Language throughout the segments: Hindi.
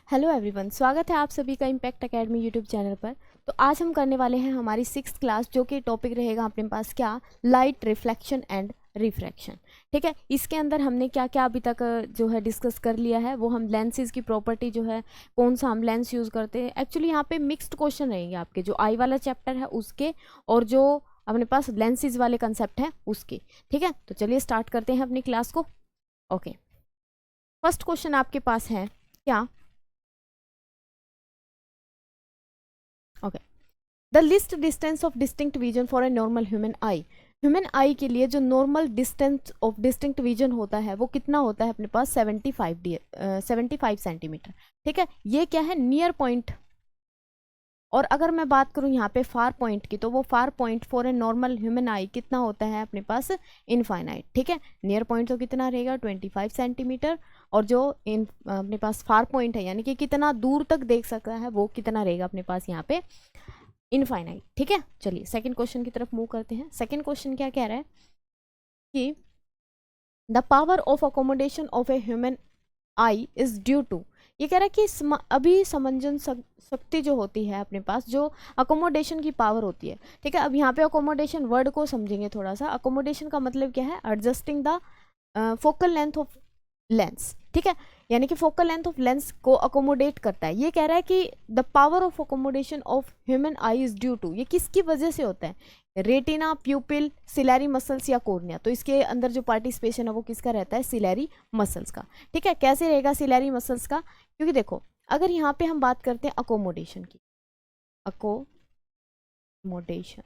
हेलो एवरीवन, स्वागत है आप सभी का इम्पैक्ट एकेडमी यूट्यूब चैनल पर। तो आज हम करने वाले हैं हमारी 6th क्लास, जो कि टॉपिक रहेगा अपने पास क्या, लाइट रिफ्लेक्शन एंड रिफ्रैक्शन। ठीक है, इसके अंदर हमने क्या क्या अभी तक जो है डिस्कस कर लिया है, वो हम लेंसेज की प्रॉपर्टी जो है, कौन सा हम लेंस यूज़ करते हैं। एक्चुअली यहाँ पे मिक्स्ड क्वेश्चन रहेंगे आपके, जो आई वाला चैप्टर है उसके और जो अपने पास लेंसेज वाले कंसेप्ट है उसके। ठीक है, तो चलिए स्टार्ट करते हैं अपनी क्लास को। ओके, फर्स्ट क्वेश्चन आपके पास है क्या, okay, the list distance of distinct vision for a normal human I. Human आई के लिए जो normal distance of distinct vision होता है वो कितना होता है अपने पास, 75 सेंटीमीटर। ठीक है, ये क्या है, नियर पॉइंट। और अगर मैं बात करूं यहाँ पे फार पॉइंट की, तो वो far point for a normal human आई कितना होता है अपने पास, इनफाइनाइट। ठीक है, नियर पॉइंट तो कितना रहेगा 25 सेंटीमीटर, और जो अपने पास फार पॉइंट है यानी कि कितना दूर तक देख सकता है वो कितना रहेगा अपने पास यहाँ पे, इनफाइनाइट। ठीक है, चलिए सेकंड क्वेश्चन की तरफ मूव करते हैं। सेकंड क्वेश्चन क्या कह रहा है कि the power of accommodation of a human eye is due to. ये कह रहा है कि अभी समंजन शक्ति जो होती है अपने पास, जो अकोमोडेशन की पावर होती है। ठीक है, अब यहाँ पे अकोमोडेशन वर्ड को समझेंगे थोड़ा सा। अकोमोडेशन का मतलब क्या है, adjusting the focal length of lens. ठीक है, यानी कि फोकल लेंथ ऑफ लेंस को अकोमोडेट करता है। ये कह रहा है कि the power of accommodation of human eye is due to, ये किसकी वजह से होता है, रेटिना, प्यूपिल, सिलेरी मसल्स या कॉर्निया। तो इसके अंदर जो पार्टिसिपेशन है वो किसका रहता है, सिलेरी मसल्स का। ठीक है, कैसे रहेगा सिलेरी मसल्स का, क्योंकि देखो अगर यहाँ पे हम बात करते हैं अकोमोडेशन की, अकोमोडेशन,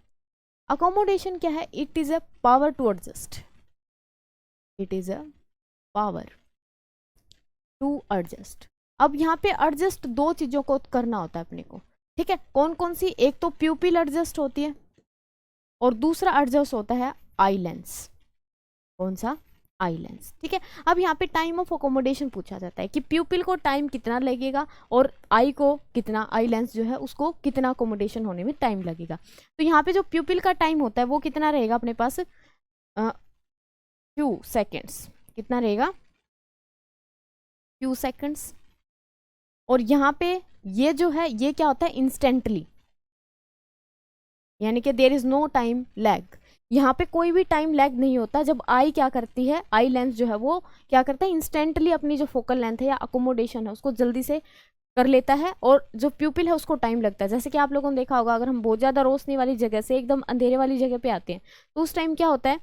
अकोमोडेशन क्या है, it is a power to adjust, it is a power to adjust. अब यहाँ पे एडजस्ट दो चीजों को करना होता है अपने को। ठीक है, कौन कौन सी, एक तो प्यूपिल एडजस्ट होती है और दूसरा एडजस्ट होता है आई लेंस। कौन सा, आई लेंस। ठीक है, अब यहाँ पे टाइम ऑफ अकोमोडेशन पूछा जाता है कि प्यूपिल को टाइम कितना लगेगा और आई को कितना, आई लेंस जो है उसको कितना अकोमोडेशन होने में टाइम लगेगा। तो यहाँ पे जो प्यूपिल का टाइम होता है वो कितना रहेगा अपने पास, फ्यू सेकेंड्स, कितना रहेगा, फ्यू सेकेंड्स। और यहाँ पे ये जो है ये क्या होता है, इंस्टेंटली, यानी कि there is no time lag. यहाँ पे कोई भी टाइम लैग नहीं होता। जब आई क्या करती है, आई लेंस जो है वो क्या करता है, इंस्टेंटली अपनी जो फोकल लेंथ है या अकोमोडेशन है उसको जल्दी से कर लेता है, और जो प्यूपिल है उसको टाइम लगता है। जैसे कि आप लोगों ने देखा होगा, अगर हम बहुत ज़्यादा रोशनी वाली जगह से एकदम अंधेरे वाली जगह पे आते हैं तो उस टाइम क्या होता है,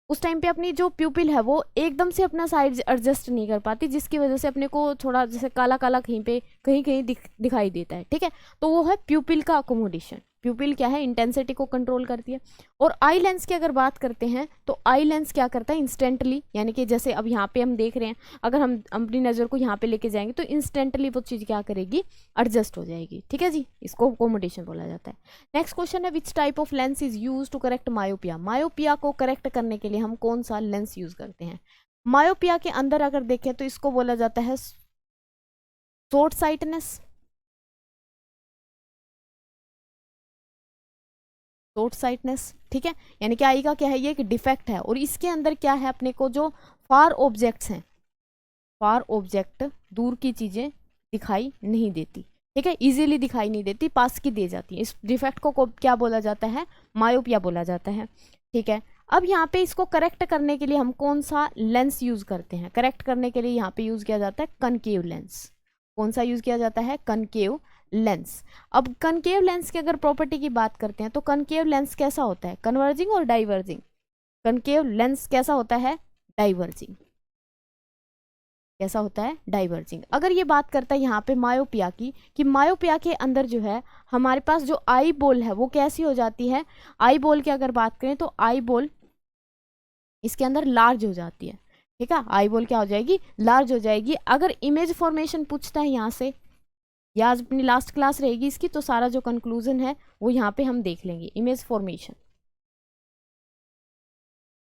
उस टाइम पे अपनी जो प्यूपिल है वो एकदम से अपना साइज एडजस्ट नहीं कर पाती, जिसकी वजह से अपने को थोड़ा जैसे काला काला कहीं पे कहीं कहीं दिखाई देता है। ठीक है, तो वो है प्यूपिल का अकोमोडेशन। प्यूपिल क्या है, इंटेंसिटी को कंट्रोल करती है। और आई लेंस की अगर बात करते हैं तो आई लेंस क्या करता है, इंस्टेंटली, यानी कि जैसे अब यहाँ पे हम देख रहे हैं, अगर हम अपनी नज़र को यहाँ पे लेके जाएंगे तो इंस्टेंटली वो चीज़ क्या करेगी, एडजस्ट हो जाएगी। ठीक है जी, इसको अकोमोडेशन बोला जाता है। नेक्स्ट क्वेश्चन है, which type of lens is use to correct myopia. Myopia को करेक्ट करने के लिए हम कौन सा लेंस यूज करते हैं। मायोपिया के अंदर अगर देखें तो इसको बोला जाता है शॉर्ट साइटनेस, शॉर्ट साइटनेस। ठीक है, यानी कि आई का क्या है, ये एक डिफेक्ट है। और इसके अंदर क्या है, अपने को जो फार ऑब्जेक्ट्स हैं, फार ऑब्जेक्ट, दूर की चीजें दिखाई नहीं देती। ठीक है, इजीली दिखाई नहीं देती, पास की दे जाती है। इस डिफेक्ट को क्या बोला जाता है, मायोपिया बोला जाता है। ठीक है, अब यहाँ पे इसको करेक्ट करने के लिए हम कौन सा लेंस यूज करते हैं, करेक्ट करने के लिए यहाँ पे यूज किया जाता है कनकेव लेंस। कौन सा यूज किया जाता है, कनकेव लेंस। अब कनकेव लेंस की अगर प्रॉपर्टी की बात करते हैं तो कनकेव लेंस कैसा होता है, कन्वर्जिंग और डाइवर्जिंग। कनकेव लेंस कैसा होता है, डाइवर्जिंग। कैसा होता है, डाइवर्जिंग। अगर ये बात करता है यहाँ पे मायोपिया की, कि मायोपिया के अंदर जो है हमारे पास जो आई बॉल है वो कैसी हो जाती है, आई बॉल की अगर बात करें तो आई बॉल इसके अंदर लार्ज हो जाती है। ठीक है, आई बॉल क्या हो जाएगी, लार्ज हो जाएगी। अगर इमेज फॉर्मेशन पूछता है यहाँ से, या आज अपनी लास्ट क्लास रहेगी इसकी, तो सारा जो कंक्लूजन है वो यहाँ पे हम देख लेंगे, इमेज फॉर्मेशन।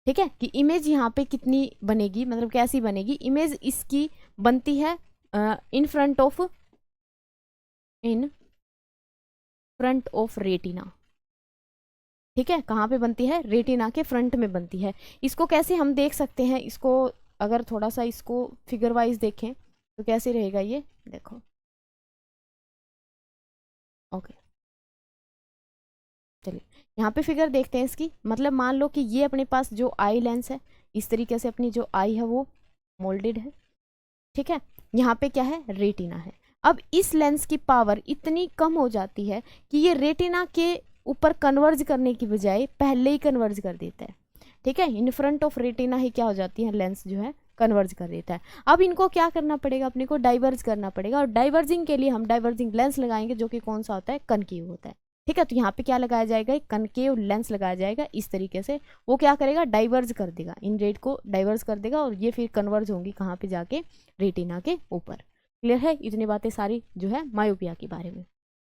ठीक है, कि इमेज यहाँ पे कितनी बनेगी, मतलब कैसी बनेगी इमेज, इसकी बनती है इन फ्रंट ऑफ रेटिना। ठीक है, कहाँ पे बनती है, रेटिना के फ्रंट में बनती है। इसको कैसे हम देख सकते हैं, इसको अगर थोड़ा सा इसको फिगर वाइज देखें तो कैसे रहेगा ये, देखो। ओके, चलिए यहाँ पे फिगर देखते हैं इसकी। मतलब मान लो कि ये अपने पास जो आई लेंस है, इस तरीके से अपनी जो आई है वो मोल्डेड है, ठीक है। यहाँ पे क्या है, रेटिना है। अब इस लेंस की पावर इतनी कम हो जाती है कि ये रेटिना के ऊपर कन्वर्ज करने की बजाय पहले ही कन्वर्ज कर देता है, ठीक है। इन फ्रंट ऑफ रेटिना ही क्या हो जाती है, लेंस जो है कन्वर्ज कर देता है। अब इनको क्या करना पड़ेगा, अपने को डाइवर्ज करना पड़ेगा, और डाइवर्जिंग के लिए हम डाइवर्जिंग लेंस लगाएंगे जो कि कौन सा होता है, कनकेव होता है, ठीक है। तो यहाँ पे क्या लगाया जाएगा, एक कनकेव लेंस लगाया जाएगा इस तरीके से। वो क्या करेगा, डाइवर्ज कर देगा, इन रेड को डाइवर्ज कर देगा, और ये फिर कन्वर्ज होंगी कहाँ पे जाके, रेटिना के ऊपर। क्लियर है, इतनी बातें सारी जो है मायोपिया के बारे में।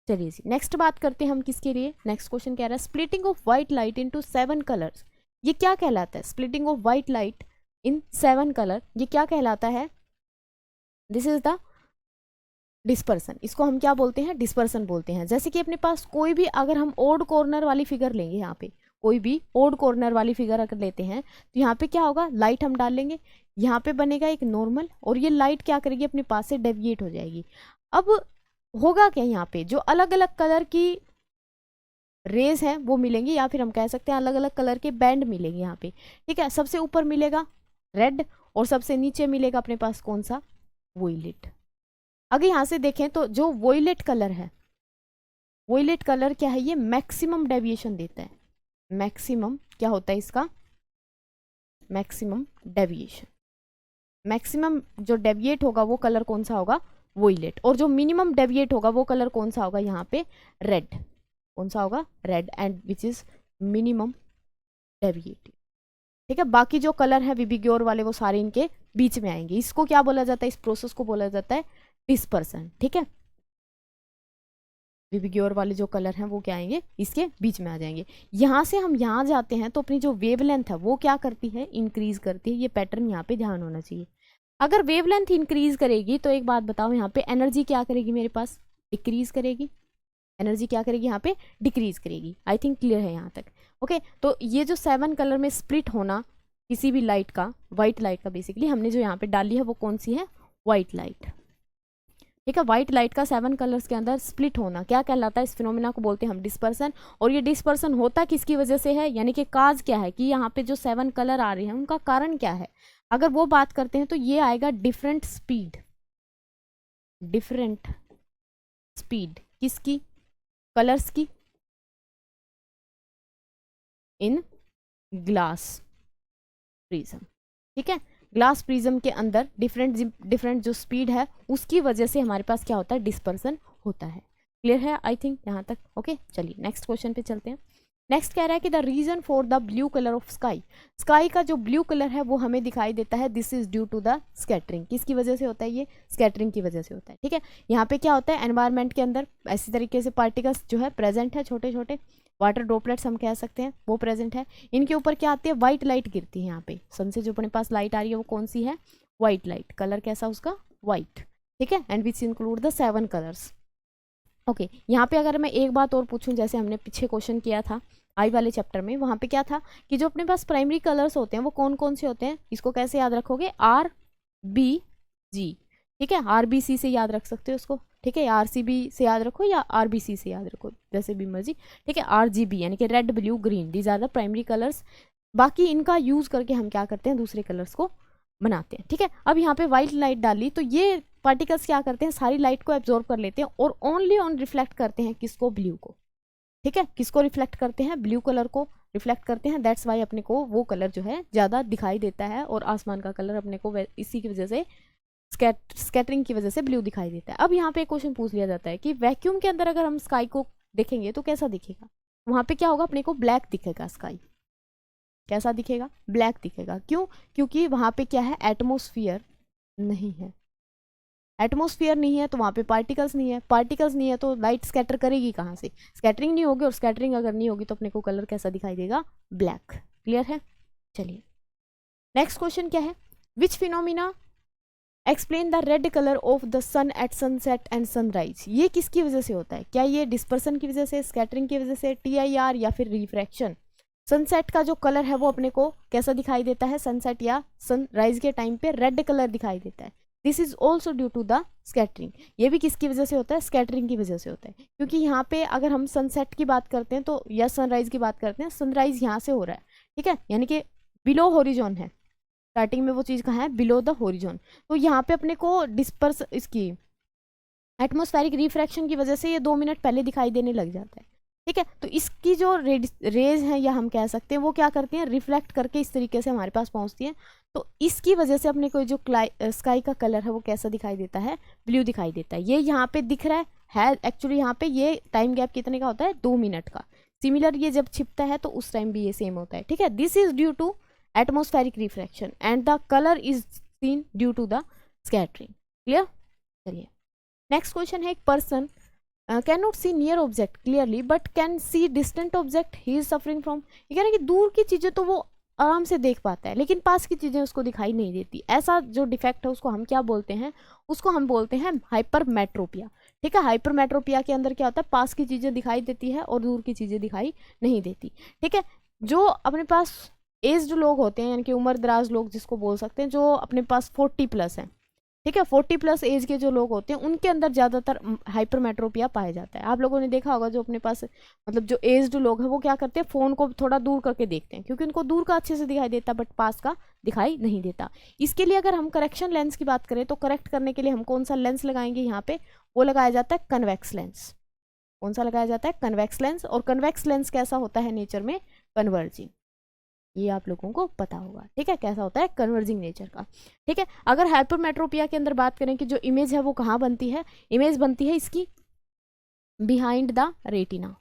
चलिए जी नेक्स्ट बात करते हैं हम किसके लिए। नेक्स्ट क्वेश्चन कह रहा है splitting of white light into 7 colours. ये क्या कहलाता है, splitting of white light in 7 colour, ये क्या कहलाता है, दिस इज द डिस्पर्सन। इसको हम क्या बोलते हैं, डिस्पर्सन बोलते हैं। जैसे कि अपने पास कोई भी अगर हम ओड कॉर्नर वाली फिगर लेंगे, यहाँ पे कोई भी ओड कॉर्नर वाली फिगर अगर लेते हैं तो यहाँ पे क्या होगा, लाइट हम डाल लेंगे, यहाँ पे बनेगा एक नॉर्मल, और ये लाइट क्या करेगी, अपने पास से डेविएट हो जाएगी। अब होगा क्या, यहाँ पे जो अलग अलग कलर की रेज हैं वो मिलेंगी, या फिर हम कह सकते हैं अलग अलग कलर के बैंड मिलेंगे यहाँ पे, ठीक है। सबसे ऊपर मिलेगा रेड, और सबसे नीचे मिलेगा अपने पास कौन सा, वोयलेट। अगर यहाँ से देखें तो जो वोयलेट कलर है, वोयलेट कलर क्या है, ये मैक्सिमम डेविएशन देता है। मैक्सिमम क्या होता है इसका, मैक्सिमम डेविएशन। मैक्सिमम जो डेविएट होगा वो कलर कौन सा होगा, वोयलेट। और जो मिनिमम डेविएट होगा वो कलर कौन सा होगा, यहाँ पे रेड। कौन सा होगा, red, and which is minimum deviative, ठीक है। बाकी जो कलर है विबिग्योर वाले वो सारे इनके बीच में आएंगे। इसको क्या बोला जाता है, इस प्रोसेस को बोला जाता है डिस्पर्सन, ठीक है। विबिग्योर वाले जो कलर हैं वो क्या आएंगे, इसके बीच में आ जाएंगे। यहाँ से हम यहाँ जाते हैं तो अपनी जो वेवलेंथ है वो क्या करती है, इंक्रीज करती है। ये पैटर्न यहाँ पे ध्यान होना चाहिए। अगर वेवलेंथ इंक्रीज करेगी तो एक बात बताओ, यहाँ पे एनर्जी क्या करेगी, मेरे पास डिक्रीज करेगी। एनर्जी क्या करेगी, यहाँ पे डिक्रीज करेगी। आई थिंक क्लियर है यहाँ तक। ओके, तो ये जो 7 कलर में स्प्लिट होना किसी भी लाइट का, व्हाइट लाइट का, बेसिकली हमने जो यहाँ पे डाली है वो कौन सी है, व्हाइट लाइट, ठीक है। व्हाइट लाइट का 7 कलर्स के अंदर स्प्लिट होना क्या कहलाता है, इस फिनोमिना को बोलते हैं हम डिस्पर्सन। और ये डिस्पर्सन होता किसकी वजह से है, यानी कि काज क्या है, कि यहाँ पे जो 7 कलर आ रहे हैं उनका कारण क्या है। अगर वो बात करते हैं तो ये आएगा डिफरेंट स्पीड। डिफरेंट स्पीड किसकी, कलर्स की, इन ग्लास प्रिज्म, ठीक है। ग्लास प्रिज्म के अंदर डिफरेंट जो स्पीड है उसकी वजह से हमारे पास क्या होता है, डिस्पर्सन होता है। क्लियर है आई थिंक यहाँ तक। ओके, चलिए नेक्स्ट क्वेश्चन पे चलते हैं। नेक्स्ट कह रहा है कि the reason for the blue colour of sky. Sky का जो ब्लू कलर है वो हमें दिखाई देता है, this is due to the scattering. किसकी वजह से होता है, ये स्कैटरिंग की वजह से होता है, ठीक है। यहाँ पे क्या होता है, एनवायरनमेंट के अंदर ऐसी तरीके से पार्टिकल्स जो है प्रेजेंट है, छोटे छोटे वाटर ड्रॉपलेट्स हम कह सकते हैं, वो प्रेजेंट है। इनके ऊपर क्या आती है, व्हाइट लाइट गिरती है। यहाँ पे सन से जो अपने पास लाइट आ रही है वो कौन सी है, व्हाइट लाइट। कलर कैसा उसका, व्हाइट, ठीक है। And which include the 7 colours. Okay, यहाँ पे अगर मैं एक बात और पूछूं, जैसे हमने पीछे क्वेश्चन किया था आई वाले चैप्टर में, वहाँ पे क्या था कि जो अपने पास प्राइमरी कलर्स होते हैं वो कौन कौन से होते हैं, इसको कैसे याद रखोगे, RBG, ठीक है। RBC से याद रख सकते हो उसको, ठीक है। RCB से याद रखो या RBC से याद रखो, जैसे भी मर्जी, ठीक है। RGB यानी कि red blue green, these are the primary colours. बाकी इनका यूज करके हम क्या करते हैं, दूसरे कलर्स को बनाते हैं, ठीक है। अब यहाँ पे व्हाइट लाइट डाली तो ये पार्टिकल्स क्या करते हैं, सारी लाइट को एब्जॉर्ब कर लेते हैं और ओनली ऑन रिफ्लेक्ट करते हैं किसको, ब्लू को, ठीक है। किसको रिफ्लेक्ट करते हैं, ब्लू कलर को रिफ्लेक्ट करते हैं। दैट्स वाई अपने को वो कलर जो है ज़्यादा दिखाई देता है, और आसमान का कलर अपने को इसी की वजह से, स्कैटरिंग की वजह से ब्लू दिखाई देता है। अब यहाँ पे एक क्वेश्चन पूछ लिया जाता है कि वैक्यूम के अंदर अगर हम स्काई को देखेंगे तो कैसा दिखेगा, वहाँ पे क्या होगा, अपने को ब्लैक दिखेगा स्काई। कैसा दिखेगा, ब्लैक दिखेगा। क्यों, क्योंकि वहाँ पे क्या है, एटमोसफियर नहीं है। एटमोसफियर नहीं है तो वहाँ पे पार्टिकल्स नहीं है, पार्टिकल्स नहीं है तो लाइट स्कैटर करेगी कहाँ से, स्कैटरिंग नहीं होगी, और स्कैटरिंग अगर नहीं होगी तो अपने को कलर कैसा दिखाई देगा, ब्लैक। क्लियर है, चलिए नेक्स्ट क्वेश्चन क्या है, which phenomena explain the red colour of the sun at sunset and sunrise. ये किसकी वजह से होता है, क्या ये डिस्पर्सन की वजह से, स्कैटरिंग की वजह से, TIR या फिर रिफ्रैक्शन। सनसेट का जो कलर है वो अपने को कैसा दिखाई देता है, सनसेट या सनराइज के टाइम पे रेड कलर दिखाई देता है। This is also due to the scattering. ये भी किसकी वजह से होता है? स्कैटरिंग की वजह से होता है, क्योंकि यहाँ पे अगर हम सनसेट की बात करते हैं तो, या सनराइज की बात करते हैं, सनराइज यहाँ से हो रहा है, ठीक है, यानी कि बिलो हॉरिजॉन है, स्टार्टिंग में वो चीज़ कहाँ है? Below the horizon. तो यहाँ पे अपने को डिस्पर्स, इसकी एटमॉस्फेरिक रिफ्रैक्शन की वजह से ये 2 मिनट पहले दिखाई देने लग जाता है, ठीक है। तो इसकी जो रेज हैं, या हम कह सकते हैं वो क्या करती हैं? रिफ्लेक्ट करके इस तरीके से हमारे पास पहुंचती हैं। तो इसकी वजह से अपने को जो स्काई का कलर है वो कैसा दिखाई देता है? ब्लू दिखाई देता है। ये यहाँ पे दिख रहा है एक्चुअली यहाँ पे ये टाइम गैप कितने का होता है? 2 मिनट का। सिमिलर ये जब छिपता है तो उस टाइम भी ये सेम होता है, ठीक है। This is due to atmospheric refraction and the colour is seen due to the scattering. Clear? चलिए नेक्स्ट क्वेश्चन है, एक person can not see near object clearly but can see distant object he is suffering from. ये कह रहे हैं कि दूर की चीज़ें तो वो आराम से देख पाता है, लेकिन पास की चीज़ें उसको दिखाई नहीं देती। ऐसा जो डिफेक्ट है उसको हम क्या बोलते हैं? उसको हम बोलते हैं हाइपरमेट्रोपिया, ठीक है। हाइपरमेट्रोपिया के अंदर क्या होता है? पास की चीज़ें दिखाई देती है और दूर की चीज़ें दिखाई नहीं देती, ठीक है। जो अपने पास एज्ड लोग होते हैं, यानी कि उम्र दराज लोग जिसको बोल सकते हैं, जो अपने पास 40+ हैं, ठीक है, 40+ एज के जो लोग होते हैं उनके अंदर ज़्यादातर हाइपरमेट्रोपिया पाया जाता है। आप लोगों ने देखा होगा जो अपने पास मतलब जो एज्ड लोग हैं वो क्या करते हैं? फ़ोन को थोड़ा दूर करके देखते हैं, क्योंकि उनको दूर का अच्छे से दिखाई देता बट पास का दिखाई नहीं देता। इसके लिए अगर हम करेक्शन लेंस की बात करें तो करेक्ट करने के लिए हम कौन सा लेंस लगाएंगे? यहाँ पे वो लगाया जाता है कन्वेक्स लेंस। कौन सा लगाया जाता है? Convex lens. और कन्वेक्स लेंस कैसा होता है नेचर में? कन्वर्जिंग। ये आप लोगों को पता होगा, ठीक है, कैसा होता है? कन्वर्जिंग नेचर का, ठीक है। अगर हाइपरमेट्रोपिया के अंदर बात करें कि जो इमेज है वो कहाँ बनती है? इमेज बनती है इसकी बिहाइंड द रेटिना।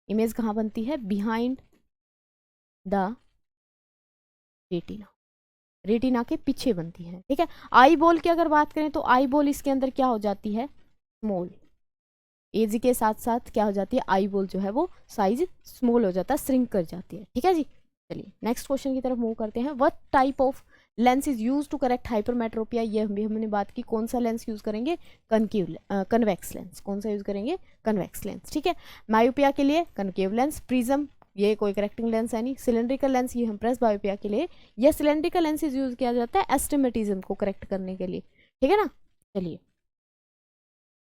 इमेज कहाँ बनती है? बिहाइंड द रेटिना, रेटिना के पीछे बनती है, ठीक है। आई बॉल की अगर बात करें तो आई बॉल इसके अंदर क्या हो जाती है? स्मॉल। एज के साथ साथ क्या हो जाती है? आई बॉल जो है वो साइज स्मॉल हो जाता है, श्रिंक कर जाती है, ठीक है जी। चलिए नेक्स्ट क्वेश्चन की तरफ मूव करते हैं। What type of lens is use to correct hypermetropia? ये हमने बात की, कौन सा लेंस यूज करेंगे? Convex lens. कौन सा यूज करेंगे? कन्वेक्स लेंस, ठीक है। मायोपिया के लिए कनकेव लेंस। प्रिज्म ये कोई करेक्टिंग लेंस है नहीं। सिलेंड्रिकल लेंस ये हम प्रेस बायोपिया के लिए, या सिलेंड्रिकल लेंस यूज किया जाता है एस्टिमेटिज्म को करेक्ट करने के लिए, ठीक है ना। चलिए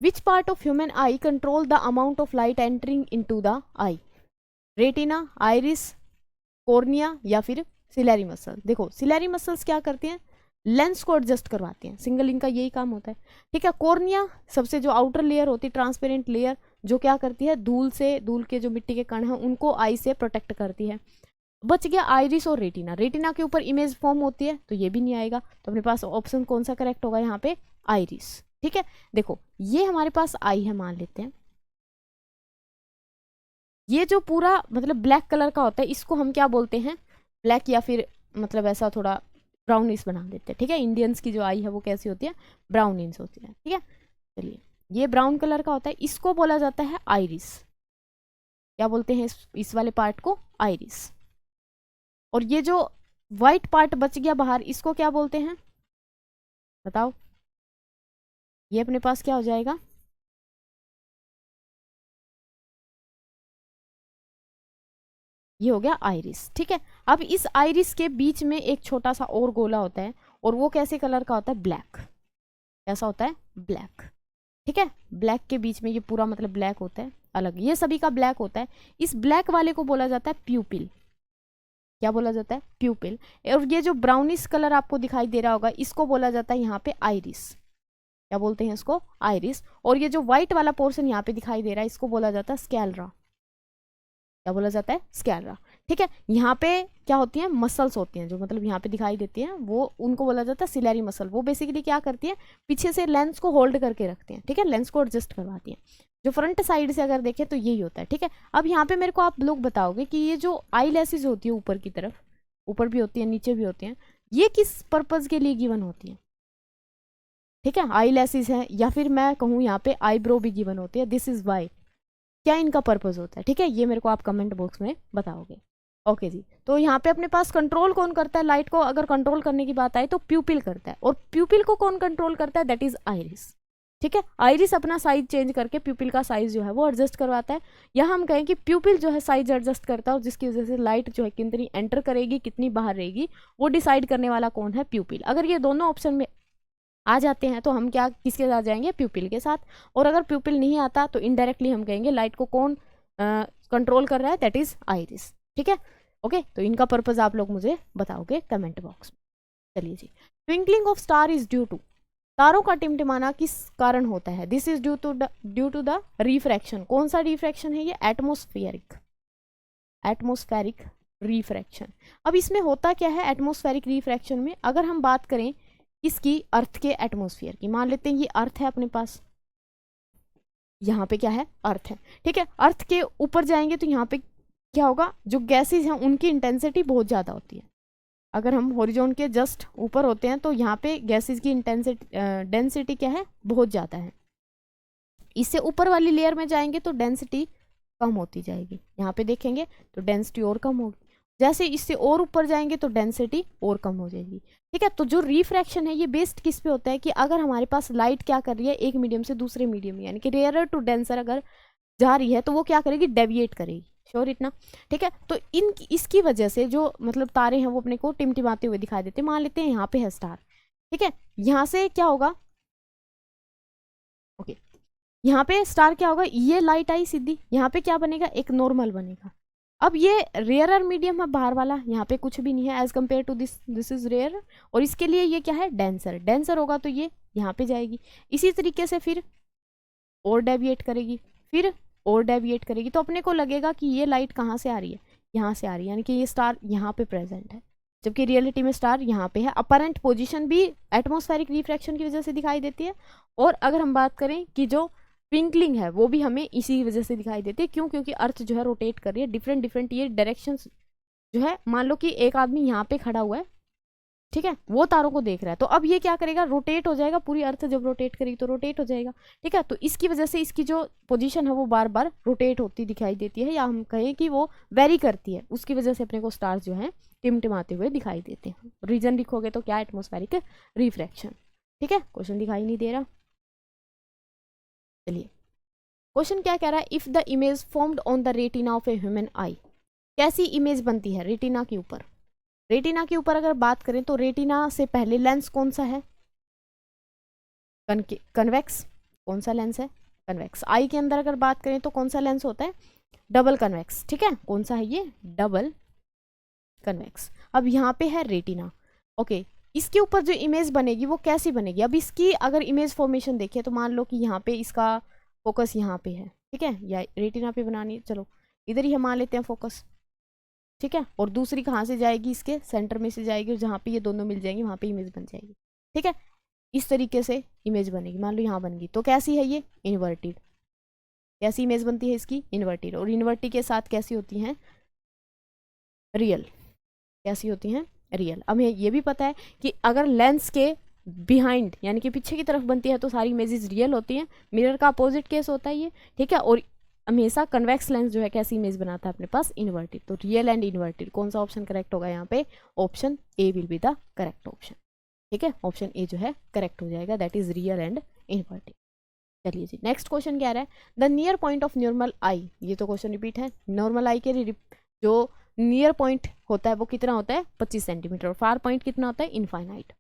which part of human I control the amount of light entering into the I? Retina, iris, cornea, या फिर सिलेरी मसल। देखो सिलेरी मसल्स क्या करती हैं? लेंस को एडजस्ट करवाती हैं, सिंगल इनका यही काम होता है, ठीक है। कॉर्निया सबसे जो आउटर लेयर होती है, ट्रांसपेरेंट लेयर, जो क्या करती है? धूल से, धूल के जो मिट्टी के कण हैं उनको आई से प्रोटेक्ट करती है। बच गया आइरिस और रेटिना। रेटिना के ऊपर इमेज फॉर्म होती है तो ये भी नहीं आएगा, तो अपने पास ऑप्शन कौन सा करेक्ट होगा यहाँ पे? आइरिस, ठीक है। देखो ये हमारे पास आई है, मान लेते हैं ये जो पूरा मतलब ब्लैक कलर का होता है इसको हम क्या बोलते हैं? ब्लैक, या फिर मतलब ऐसा थोड़ा ब्राउनिश बना देते हैं, ठीक है। इंडियंस की जो आई है वो कैसी होती है? ब्राउनिश होती है, ठीक है। चलिए ये ब्राउन कलर का होता है, इसको बोला जाता है आइरिस। क्या बोलते हैं इस वाले पार्ट को? आइरिस। और ये जो व्हाइट पार्ट बच गया बाहर इसको क्या बोलते हैं? बताओ, ये अपने पास क्या हो जाएगा? ये हो गया आइरिस, ठीक है। अब इस आइरिस के बीच में एक छोटा सा और गोला होता है, और वो कैसे कलर का होता है? ब्लैक। कैसा होता है? ब्लैक, ठीक है। ब्लैक के बीच में ये पूरा मतलब ब्लैक होता है, अलग, ये सभी का ब्लैक होता है। इस ब्लैक वाले को बोला जाता है प्यूपिल। क्या बोला जाता है? प्यूपिल। और ये जो ब्राउनिश कलर आपको दिखाई दे रहा होगा इसको बोला जाता है यहाँ पे आइरिस। क्या बोलते हैं इसको? आइरिस। और ये जो व्हाइट वाला पोर्शन यहाँ पे दिखाई दे रहा है इसको बोला जाता है स्कैलरा। क्या बोला जाता है? स्कैलरा, ठीक है। यहाँ पे क्या होती हैं? मसल्स होती हैं जो मतलब यहाँ पे दिखाई देती हैं, वो उनको बोला जाता है सिलेरी मसल। वो बेसिकली क्या करती है? पीछे से लेंस को होल्ड करके रखती हैं, ठीक है, लेंस को एडजस्ट करवाती हैं। जो फ्रंट साइड से अगर देखें तो यही होता है, ठीक है। अब यहाँ पे मेरे को आप लोग बताओगे कि ये जो आई लैसेज होती है ऊपर की तरफ, ऊपर भी होती है नीचे भी होती हैं, ये किस पर्पज के लिए गिवन होती है? ठीक है, आई लैसेज है, या फिर मैं कहूँ यहाँ पे आईब्रो भी गिवन होती है। दिस इज वाई, क्या इनका पर्पस होता है? ठीक है, ये मेरे को आप कमेंट बॉक्स में बताओगे। ओके जी, तो यहाँ पे अपने पास कंट्रोल कौन करता है लाइट को? अगर कंट्रोल करने की बात आए तो प्यूपिल करता है, और प्यूपिल को कौन कंट्रोल करता है? That is iris. ठीक है, आइरिस अपना साइज चेंज करके प्यूपिल का साइज जो है वो एडजस्ट करवाता है। यहाँ हम कहें कि प्यूपिल जो है साइज एडजस्ट करता है, और जिसकी वजह से लाइट जो है कितनी एंटर करेगी कितनी बाहर रहेगी वो डिसाइड करने वाला कौन है? प्यूपिल। अगर ये दोनों ऑप्शन में आ जाते हैं तो हम क्या किसके साथ जाएंगे, प्यूपिल के साथ। और अगर प्यूपिल नहीं आता तो इनडायरेक्टली हम कहेंगे लाइट को कौन कंट्रोल कर रहा है, दैट इज आइरिस। ठीक है, ओके। तो इनका पर्पज आप लोग मुझे बताओगे कमेंट बॉक्स में। चलिए जी, twinkling of star is due to, तारों का टिमटिमाना किस कारण होता है, this is due to the refraction. कौन सा रिफ्रैक्शन है ये, एटमोस्फेरिक, एटमोस्फेरिक रिफ्रैक्शन। अब इसमें होता क्या है एटमोस्फेरिक रिफ्रैक्शन में, अगर हम बात करें इसकी अर्थ के एटमोस्फियर की, मान लेते हैं ये अर्थ है अपने पास, यहाँ पे क्या है, अर्थ है। ठीक है, अर्थ के ऊपर जाएंगे तो यहाँ पे क्या होगा, जो गैसेज हैं उनकी इंटेंसिटी बहुत ज़्यादा होती है। अगर हम हॉरिजॉन के जस्ट ऊपर होते हैं तो यहाँ पे गैसेज की इंटेंसिटी डेंसिटी क्या है, बहुत ज़्यादा है। इससे ऊपर वाली लेयर में जाएंगे तो डेंसिटी कम होती जाएगी, यहाँ पे देखेंगे तो डेंसिटी और कम होगी। जैसे इससे और ऊपर जाएंगे तो डेंसिटी और कम हो जाएगी। ठीक है, तो जो रिफ्रैक्शन है ये बेस्ड किस पे होता है कि अगर हमारे पास लाइट क्या कर रही है, एक मीडियम से दूसरे मीडियम में, यानी कि रेयरर टू डेंसर अगर जा रही है तो वो क्या करेगी, डेविएट करेगी। श्योर इतना। ठीक है, तो इसकी वजह से जो मतलब तारे हैं वो अपने को टिमटिमाते हुए दिखाई देते हैं। मान लेते हैं यहाँ पे है स्टार। ठीक है, यहाँ से क्या होगा, ओके, यहाँ पे स्टार क्या होगा, ये लाइट आई सीधी, यहाँ पे क्या बनेगा, एक नॉर्मल बनेगा। अब ये रेयरर मीडियम है बाहर वाला, यहाँ पे कुछ भी नहीं है as compare to this is rare, और इसके लिए ये क्या है, डेंसर, डेंसर होगा तो ये यहाँ पे जाएगी। इसी तरीके से फिर और डेविएट करेगी, फिर और डेविएट करेगी, तो अपने को लगेगा कि ये लाइट कहाँ से आ रही है, यहाँ से आ रही है, यानी कि ये स्टार यहाँ पे प्रेजेंट है, जबकि रियलिटी में स्टार यहाँ पे है। अपरेंट पोजीशन भी एटमॉस्फेरिक रिफ्रैक्शन की वजह से दिखाई देती है। और अगर हम बात करें कि जो ट्विंकलिंग है वो भी हमें इसी वजह से दिखाई देती है। क्यों, क्योंकि अर्थ जो है रोटेट कर रही है, डिफरेंट डिफरेंट ये डायरेक्शन जो है, मान लो कि एक आदमी यहाँ पे खड़ा हुआ है, ठीक है, वो तारों को देख रहा है, तो अब ये क्या करेगा, रोटेट हो जाएगा, पूरी अर्थ जब रोटेट करेगी तो रोटेट हो जाएगा। ठीक है, तो इसकी वजह से इसकी जो पोजीशन है वो बार बार रोटेट होती दिखाई देती है, या हम कहें कि वो वेरी करती है, उसकी वजह से अपने को स्टार्स जो है टिमटिमाते हुए दिखाई देते हैं। रीजन लिखोगे तो क्या, एटमॉस्फेरिक रिफ्रैक्शन। ठीक है, क्वेश्चन दिखाई नहीं दे रहा। चलिए, क्वेश्चन क्या कह रहा है, if the image formed on the retina of a human आई, कैसी इमेज बनती है रेटिना के ऊपर। रेटिना के ऊपर अगर बात करें तो रेटिना से पहले लेंस कौन सा है, कन्वेक्स। कौन सा लेंस है, कन्वेक्स। आई के अंदर अगर बात करें तो कौन सा लेंस होता है, डबल कन्वेक्स। ठीक है, कौन सा है ये, डबल कन्वेक्स। अब यहाँ पे है रेटिना, ओके। इसके ऊपर जो इमेज बनेगी वो कैसी बनेगी, अब इसकी अगर इमेज फॉर्मेशन देखिए तो मान लो कि यहाँ पे इसका फोकस यहाँ पे है, ठीक है, या रेटिना पे बनानी, चलो इधर ही हम मान लेते हैं फोकस। ठीक है, और दूसरी कहाँ से जाएगी, इसके सेंटर में से जाएगी, और जहाँ पे ये दोनों मिल जाएंगे वहाँ पे इमेज बन जाएगी। ठीक है, इस तरीके से इमेज बनेगी। मान लो यहाँ बन गई तो कैसी है ये, इन्वर्टेड। कैसी इमेज बनती है इसकी, इन्वर्टेड। और इन्वर्टेड के साथ कैसी होती हैं, रियल। कैसी होती हैं, रियल। अब ये भी पता है कि अगर लेंस के बिहाइंड यानी कि पीछे की तरफ बनती है तो सारी इमेजेस रियल होती हैं। मिरर का अपोजिट केस होता है ये। ठीक है, और हमेशा कन्वेक्स लेंस जो है कैसी इमेज बनाता है अपने पास, इन्वर्टेड। तो रियल एंड इन्वर्टेड, कौन सा ऑप्शन करेक्ट होगा यहाँ पे, option A will be the correct option. ठीक है, ऑप्शन ए जो है करेक्ट हो जाएगा, that is real and inverted. चलिए जी, नेक्स्ट क्वेश्चन क्या रहा है, the near point of normal eye. ये तो क्वेश्चन रिपीट है। नॉर्मल आई के जो नियर पॉइंट होता है वो कितना होता है, 25 सेंटीमीटर, और फार पॉइंट कितना होता है, infinite.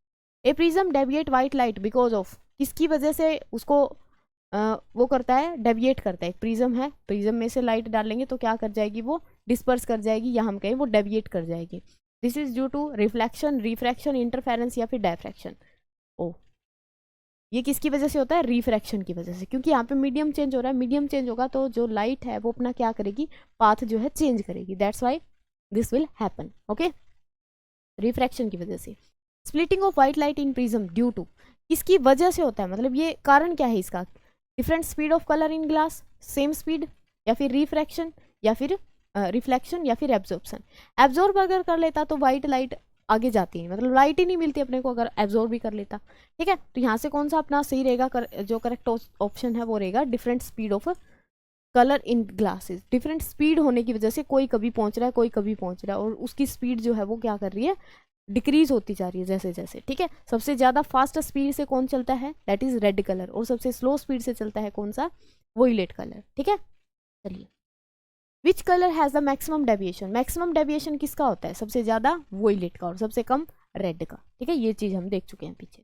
A prism deviate white light because of, किसकी वजह से उसको वो करता है, डेविएट करता है। एक प्रिज्म है, प्रिज्म में से लाइट डालेंगे तो क्या कर जाएगी, वो डिस्पर्स कर जाएगी, या हम कहें वो डेविएट कर जाएगी। This is due to reflection, refraction, interference या फिर डायफ्रैक्शन। ओ, ये किसकी वजह से होता है, रिफ्रैक्शन की वजह से, क्योंकि यहाँ पे मीडियम चेंज हो रहा है। मीडियम चेंज होगा तो जो लाइट है वो अपना क्या करेगी, पाथ जो है चेंज करेगी, that's why this will happen. Okay, refraction की वजह से। Splitting of white light in prism due to, किसकी वजह से होता है, मतलब ये कारण क्या है इसका, different speed of colour in glass, same speed, या फिर रिफ्रैक्शन, या फिर रिफ्लेक्शन, या फिर एब्जॉर्प्शन। एब्जॉर्ब अगर कर लेता तो व्हाइट लाइट आगे जाती है, मतलब लाइट ही नहीं मिलती अपने को अगर एब्जॉर्ब भी कर लेता। ठीक है, तो यहाँ से कौन सा अपना सही रहेगा, जो करेक्ट ऑप्शन है वो रहेगा different speed of colour in glasses. Different speed होने की वजह से कोई कभी पहुंच रहा है, कोई कभी पहुंच रहा है, और उसकी स्पीड जो है वो क्या कर रही है, डिक्रीज होती जा रही है जैसे जैसे। ठीक है, सबसे ज़्यादा फास्ट स्पीड से कौन चलता है, दैट इज रेड कलर, और सबसे स्लो स्पीड से चलता है कौन सा, वोयलेट कलर। ठीक है, चलिए, which colour has the maximum deviation. Maximum deviation किसका होता है, सबसे ज़्यादा वोयलेट का, और सबसे कम रेड का। ठीक है, ये चीज़ हम देख चुके हैं पीछे।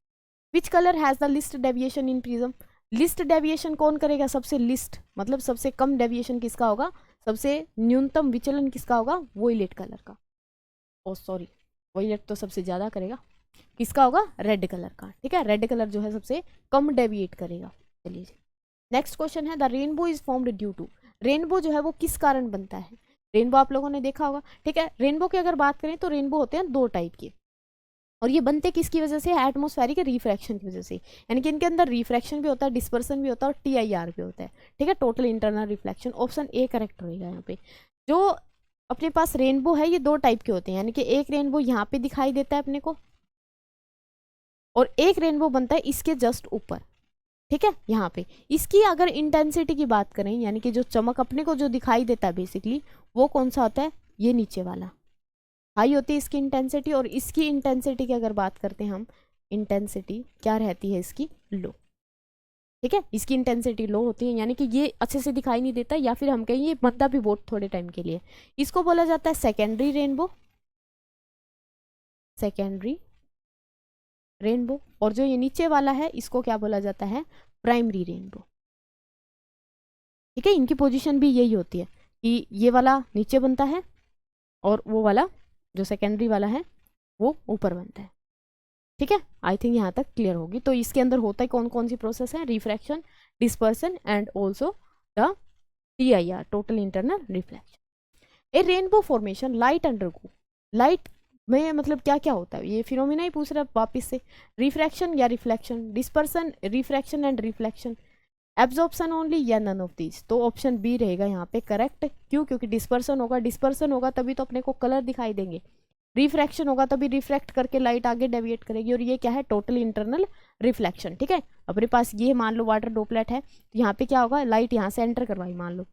Which colour has the list deviation in prism, list deviation कौन करेगा, सबसे लिस्ट मतलब सबसे कम डेविएशन किसका होगा, सबसे न्यूनतम विचलन किसका होगा, वोयलेट कलर का। ओ सॉरी, वोयलेट तो सबसे ज़्यादा करेगा, किसका होगा, रेड कलर का। ठीक है, रेड कलर जो है सबसे कम डेविएट करेगा। चलिए नेक्स्ट क्वेश्चन है, the rainbow is formed due to, rainbow जो है वो किस कारण बनता है। रेनबो आप लोगों ने देखा होगा। ठीक है, रेनबो की अगर बात करें तो रेनबो होते हैं दो टाइप के, और ये बनते किसकी वजह से, एटमॉस्फेरिक रिफ्रैक्शन की वजह से, यानी कि इनके अंदर रिफ्रैक्शन भी होता है, डिस्पर्सन भी होता है और TIR भी होता है। ठीक है, total internal reflection, option A correct रहेगा यहाँ पे। जो अपने पास रेनबो है ये दो टाइप के होते हैं, यानी कि एक रेनबो यहाँ पे दिखाई देता है अपने को, और एक रेनबो बनता है इसके जस्ट ऊपर। ठीक है, यहाँ पे इसकी अगर इंटेंसिटी की बात करें, यानी कि जो चमक अपने को जो दिखाई देता है बेसिकली, वो कौन सा होता है, ये नीचे वाला हाई होती है इसकी इंटेंसिटी, और इसकी इंटेंसिटी की अगर बात करते हैं हम, इंटेंसिटी क्या रहती है इसकी, लो। ठीक है, इसकी इंटेंसिटी लो होती है, यानी कि ये अच्छे से दिखाई नहीं देता, या फिर हम कहें ये बनता भी बहुत थोड़े टाइम के लिए। इसको बोला जाता है सेकेंडरी रेनबो, सेकेंडरी रेनबो। और जो ये नीचे वाला है इसको क्या बोला जाता है, प्राइमरी रेनबो। ठीक है, इनकी पोजीशन भी यही होती है कि ये वाला नीचे बनता है और वो वाला जो सेकेंडरी वाला है वो ऊपर बनता है। ठीक है, आई थिंक यहाँ तक क्लियर होगी। तो इसके अंदर होता है कौन कौन सी प्रोसेस है, refraction, dispersion and also the TIR, total internal reflection. A rainbow formation light undergo, light में मतलब क्या क्या होता है, ये फिनोमिना ही पूछ रहा है वापिस से, रिफ्रैक्शन या reflection, dispersion, refraction and reflection, absorption only या नन ऑफ दीज। तो ऑप्शन बी रहेगा यहाँ पे करेक्ट। क्यों, क्योंकि डिस्पर्सन होगा, डिस्पर्सन होगा तभी तो अपने को कलर दिखाई देंगे, रिफ्रैक्शन होगा तभी रिफ्रैक्ट करके लाइट आगे डेविएट करेगी, और ये क्या है, टोटल इंटरनल रिफ्लेक्शन। ठीक है, अपने पास ये मान लो वाटर ड्रॉपलेट है, तो यहाँ पे क्या होगा, लाइट यहाँ से एंटर करवाई, मान लो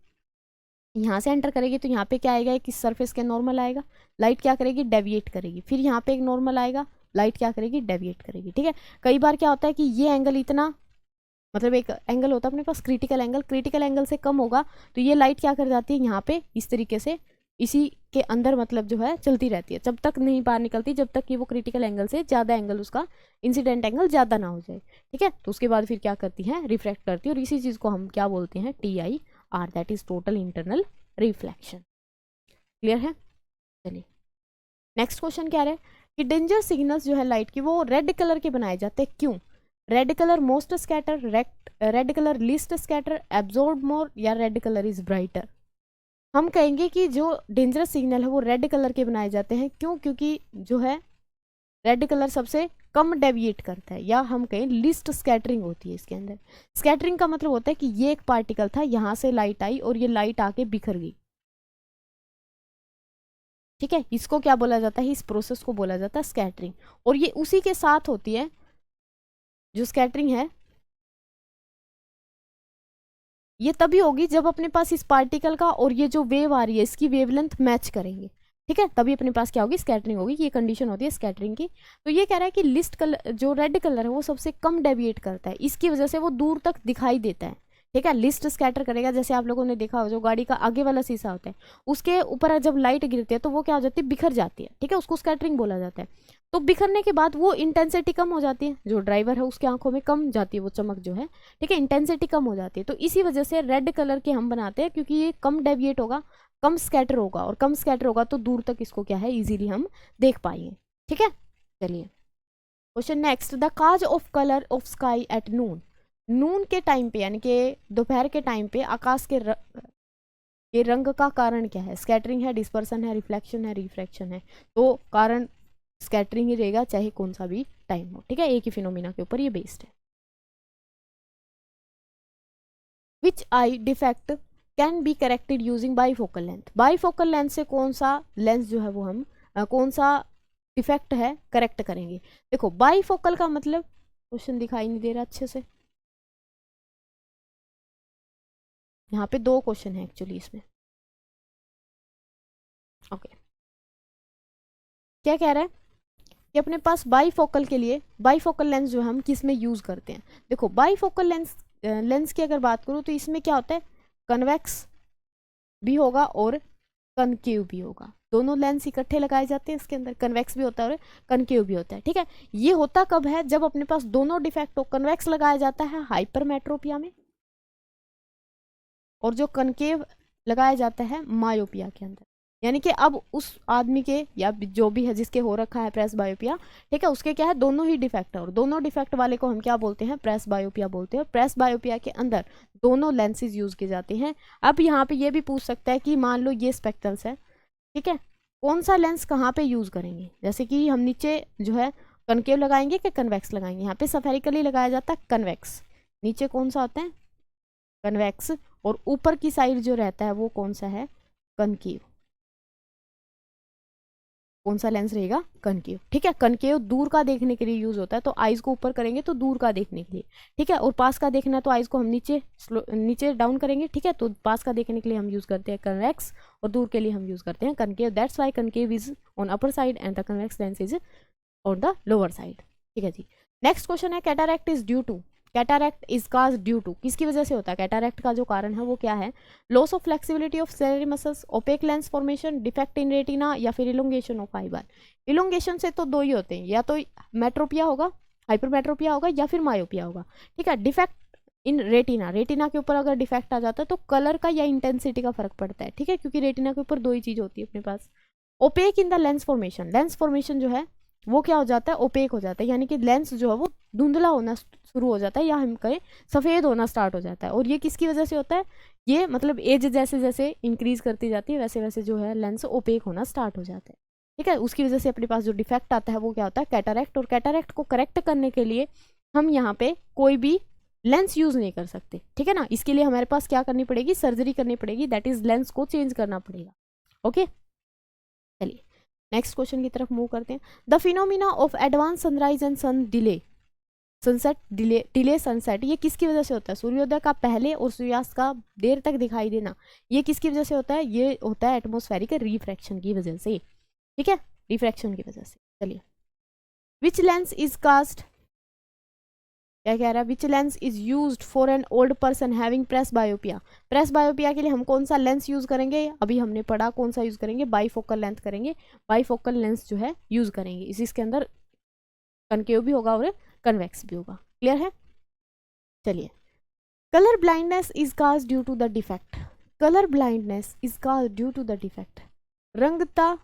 यहाँ से एंटर करेगी तो यहाँ पे क्या आएगा, किस सरफेस के नॉर्मल आएगा, लाइट क्या करेगी, डेविएट करेगी, फिर यहाँ पे एक नॉर्मल आएगा, लाइट क्या करेगी, डेविएट करेगी। ठीक है, कई बार क्या होता है कि ये एंगल इतना, मतलब एक एंगल होता है अपने पास क्रिटिकल एंगल, क्रिटिकल एंगल से कम होगा तो ये लाइट क्या कर जाती है, यहाँ पे इस तरीके से इसी के अंदर मतलब जो है चलती रहती है, जब तक नहीं बाहर निकलती, जब तक कि वो क्रिटिकल एंगल से ज़्यादा एंगल, उसका इंसिडेंट एंगल ज़्यादा ना हो जाए। ठीक है, तो उसके बाद फिर क्या करती है, रिफ्रैक्ट करती है, और इसी चीज़ को हम क्या बोलते हैं, TIR, that is total internal reflection. Clear है। चलिए नेक्स्ट क्वेश्चन क्या है कि डेंजर सिग्नल्स जो है लाइट की वो रेड कलर के बनाए जाते हैं, क्यों, red colour most scatter, red colour least scatter, absorb more, या रेड कलर इज ब्राइटर। हम कहेंगे कि जो डेंजरस सिग्नल है वो रेड कलर के बनाए जाते हैं, क्यों, क्योंकि जो है रेड कलर सबसे कम डेविएट करता है, या हम कहें लीस्ट स्कैटरिंग होती है इसके अंदर। स्कैटरिंग का मतलब होता है कि ये एक पार्टिकल था, यहाँ से लाइट आई और ये लाइट आके बिखर गई। ठीक है, इसको क्या बोला जाता है, इस प्रोसेस को बोला जाता है स्कैटरिंग। और ये उसी के साथ होती है, जो स्कैटरिंग है ये तभी होगी जब अपने पास इस पार्टिकल का और ये जो वेव आ रही है इसकी वेवलेंथ मैच करेंगे। ठीक है, तभी अपने पास क्या होगी, स्कैटरिंग होगी। ये कंडीशन होती है स्कैटरिंग की। तो ये कह रहा है कि लिस्ट कलर जो रेड कलर है वो सबसे कम डेविएट करता है, इसकी वजह से वो दूर तक दिखाई देता है। ठीक है, लिस्ट स्कैटर करेगा, जैसे आप लोगों ने देखा हो जो गाड़ी का आगे वाला शीशा होता है उसके ऊपर जब लाइट गिरती है तो वो क्या हो जाती है, बिखर जाती है। ठीक है, उसको स्कैटरिंग बोला जाता है। तो बिखरने के बाद वो इंटेंसिटी कम हो जाती है, जो ड्राइवर है उसकी आंखों में कम जाती है वो चमक जो है। ठीक है, इंटेंसिटी कम हो जाती है, तो इसी वजह से रेड कलर के हम बनाते हैं, क्योंकि ये कम डेविएट होगा, कम स्कैटर होगा, और कम स्कैटर होगा तो दूर तक इसको क्या है, इजीली हम देख पाएंगे। ठीक है, चलिए question next, the cause of colour of sky at noon, noon के टाइम पे यानी कि दोपहर के टाइम पे आकाश के रंग का कारण क्या है, स्कैटरिंग है, डिस्पर्सन है, रिफ्लेक्शन है, रिफ्रैक्शन है। तो कारण स्कैटरिंग ही रहेगा चाहे कौन सा भी टाइम हो। ठीक है, एक ही फिनोमिना के ऊपर ये बेस्ड है। Which eye defect can be corrected using bifocal length, bifocal length से कौन सा लेंस जो है वो हम कौन सा डिफेक्ट है करेक्ट करेंगे। देखो बाईफोकल का मतलब, क्वेश्चन दिखाई नहीं दे रहा अच्छे से, यहाँ पे दो क्वेश्चन है एक्चुअली इसमें। ओके, क्या कह रहा है कि अपने पास बाईफोकल के लिए बाईफोकल लेंस जो हम किस में यूज करते हैं। देखो बाईफोकल लेंस की अगर बात करूँ तो इसमें क्या होता है, कन्वेक्स भी होगा और कनकेव भी होगा। दोनों लेंस इकट्ठे लगाए जाते हैं इसके अंदर, कन्वेक्स भी होता है और कनकेव भी होता है। ठीक है, ये होता कब है, जब अपने पास दोनों डिफेक्ट हो। कन्वेक्स लगाया जाता है हाइपरमेट्रोपिया में, और जो कनकेव लगाया जाता है मायोपिया के अंदर। यानी कि अब उस आदमी के या जो भी है जिसके हो रखा है प्रेस बायोपिया, ठीक है, उसके क्या है, दोनों ही डिफेक्ट है, और दोनों डिफेक्ट वाले को हम क्या बोलते हैं, प्रेस बायोपिया बोलते हैं। और प्रेस बायोपिया के अंदर दोनों लेंसेज यूज किए जाते हैं। अब यहाँ पे ये भी पूछ सकता है कि मान लो ये स्पेक्ट्रल्स है, ठीक है, कौन सा लेंस कहाँ पे यूज करेंगे। जैसे कि हम नीचे जो है कनकेव लगाएंगे कि कन्वेक्स लगाएंगे। यहाँ पे सफेरिकली लगाया जाता है कन्वेक्स, नीचे कौन सा होता है, कन्वेक्स, और ऊपर की साइड जो रहता है वो कौन सा है, कनकेव। कौन सा लेंस रहेगा, कनकेव। ठीक है, कनकेव दूर का देखने के लिए यूज होता है, तो आइज को ऊपर करेंगे तो दूर का देखने के लिए, ठीक है, और पास का देखना है तो आइज को हम नीचे डाउन करेंगे, ठीक है, तो पास का देखने के लिए हम यूज करते हैं कन्वेक्स, और दूर के लिए हम यूज करते हैं concave. That's why concave is on upper side and the convex lens is on the lower side. ठीक है जी। नेक्स्ट क्वेश्चन है, cataract is due to, cataract is cause due to, किसकी वजह से होता है कैटारैक्ट का जो कारण है वो क्या है, loss of flexibility of cerebral muscles, opaque lens formation, defect in retina, या फिर इलोंगेशन ऑफ फाइबर। इलोंगेशन से तो दो ही होते हैं, या तो मेट्रोपिया होगा, हाइपरमेट्रोपिया होगा, या फिर मायोपिया होगा। ठीक है, डिफेक्ट इन रेटिना, रेटिना के ऊपर अगर डिफेक्ट आ जाता है तो कलर का या इंटेंसिटी का फर्क पड़ता है। ठीक है, क्योंकि रेटिना के ऊपर दो ही चीज होती है अपने पास। Opaque in the lens formation, lens formation जो है वो क्या हो जाता है, ओपेक हो जाता है, यानी कि लेंस जो है वो धुंधला होना शुरू हो जाता है, या हम कहें सफ़ेद होना स्टार्ट हो जाता है। और ये किसकी वजह से होता है, ये मतलब एज जैसे जैसे इंक्रीज करती जाती है वैसे वैसे जो है लेंस ओपेक होना स्टार्ट हो जाता है। ठीक है, उसकी वजह से अपने पास जो डिफेक्ट आता है वो क्या होता है, कैटारैक्ट। और कैटारैक्ट को करेक्ट करने के लिए हम यहाँ पे कोई भी लेंस यूज नहीं कर सकते। ठीक है ना, इसके लिए हमारे पास क्या करनी पड़ेगी, सर्जरी करनी पड़ेगी, दैट इज लेंस को चेंज करना पड़ेगा। ओके, चलिए नेक्स्ट क्वेश्चन की तरफ मूव करते हैं। The phenomena of advance sunrise and sun delay, sunset delay sunset, ये किसकी वजह से होता है, सूर्योदय का पहले और सूर्यास्त का देर तक दिखाई देना, ये किसकी वजह से होता है, ये होता है एटमॉस्फेरिक रिफ्रैक्शन की वजह से। ठीक है, रिफ्रैक्शन की वजह से। चलिए, विच लेंस इज कास्ट, क्या कह रहा है, which lens is used for an old person having presbyopia. Presbyopia के लिए हम कौन सा लेंस यूज करेंगे, अभी हमने पढ़ा कौन सा यूज करेंगे, बाईफोकल लेंथ करेंगे, बाईफोकल लेंस जो है यूज करेंगे। इसके अंदर कनकेव भी होगा और कन्वेक्स भी होगा। क्लियर है। चलिए, colour blindness is cause due to the defect, colour blindness is cause due to the defect, रंगता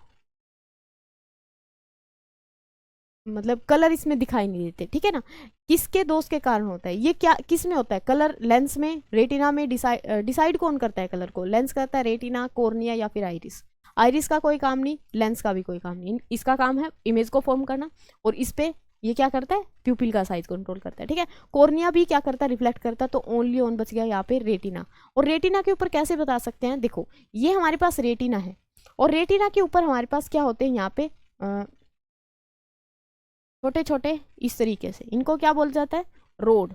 मतलब कलर इसमें दिखाई नहीं देते। ठीक है ना, किसके दोष के कारण होता है, ये क्या किस में होता है, कलर लेंस में, रेटिना में। डिसाइड कौन करता है कलर को, लेंस करता है, रेटिना, कॉर्निया, या फिर आइरिस। आइरिस का कोई काम नहीं, लेंस का भी कोई काम नहीं, इसका काम है इमेज को फॉर्म करना, और इस पे ये क्या करता है, प्यूपिल का साइज कंट्रोल करता है। ठीक है, कॉर्निया भी क्या करता है, रिफ्लेक्ट करता है। तो ओनली ऑन बच गया यहाँ पे रेटिना। और रेटिना के ऊपर कैसे बता सकते हैं, देखो ये हमारे पास रेटिना है, और रेटिना के ऊपर हमारे पास क्या होते हैं यहाँ पे छोटे छोटे इस तरीके से, इनको क्या बोला जाता है, रोड,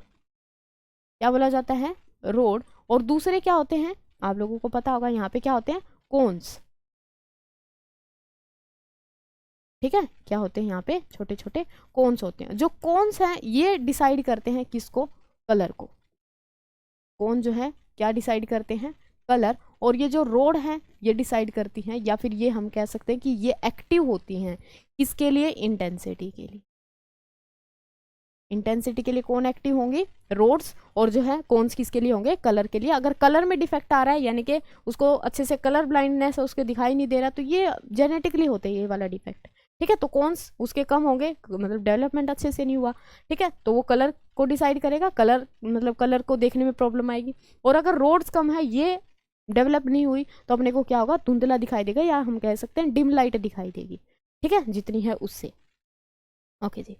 क्या बोला जाता है, रोड। और दूसरे क्या होते हैं, आप लोगों को पता होगा, यहाँ पे क्या होते हैं, कोन्स। ठीक है, क्या होते हैं यहाँ पे, छोटे छोटे कोन्स होते हैं। जो कोन्स हैं ये डिसाइड करते हैं किसको, कलर को। कोन जो है क्या डिसाइड करते हैं, कलर। और ये जो रोड है ये डिसाइड करती हैं, या फिर ये हम कह सकते हैं कि ये एक्टिव होती हैं किसके लिए, इंटेंसिटी के लिए। इंटेंसिटी के लिए कौन एक्टिव होंगी, रोड्स। और जो है कौन किसके लिए होंगे, कलर के लिए। अगर कलर में डिफेक्ट आ रहा है, यानी कि उसको अच्छे से कलर ब्लाइंडनेस है, उसके दिखाई नहीं दे रहा, तो ये जेनेटिकली होते हैं ये वाला डिफेक्ट। ठीक है, तो कौन उसके कम होंगे, मतलब डेवलपमेंट अच्छे से नहीं हुआ। ठीक है, तो वो कलर को डिसाइड करेगा, कलर मतलब कलर को देखने में प्रॉब्लम आएगी। और अगर रोड्स कम है, ये डेवलप नहीं हुई, तो अपने को क्या होगा, धुंधला दिखाई देगा, या हम कह सकते हैं डिम लाइट दिखाई देगी। ठीक है, जितनी है उससे। ओके जी,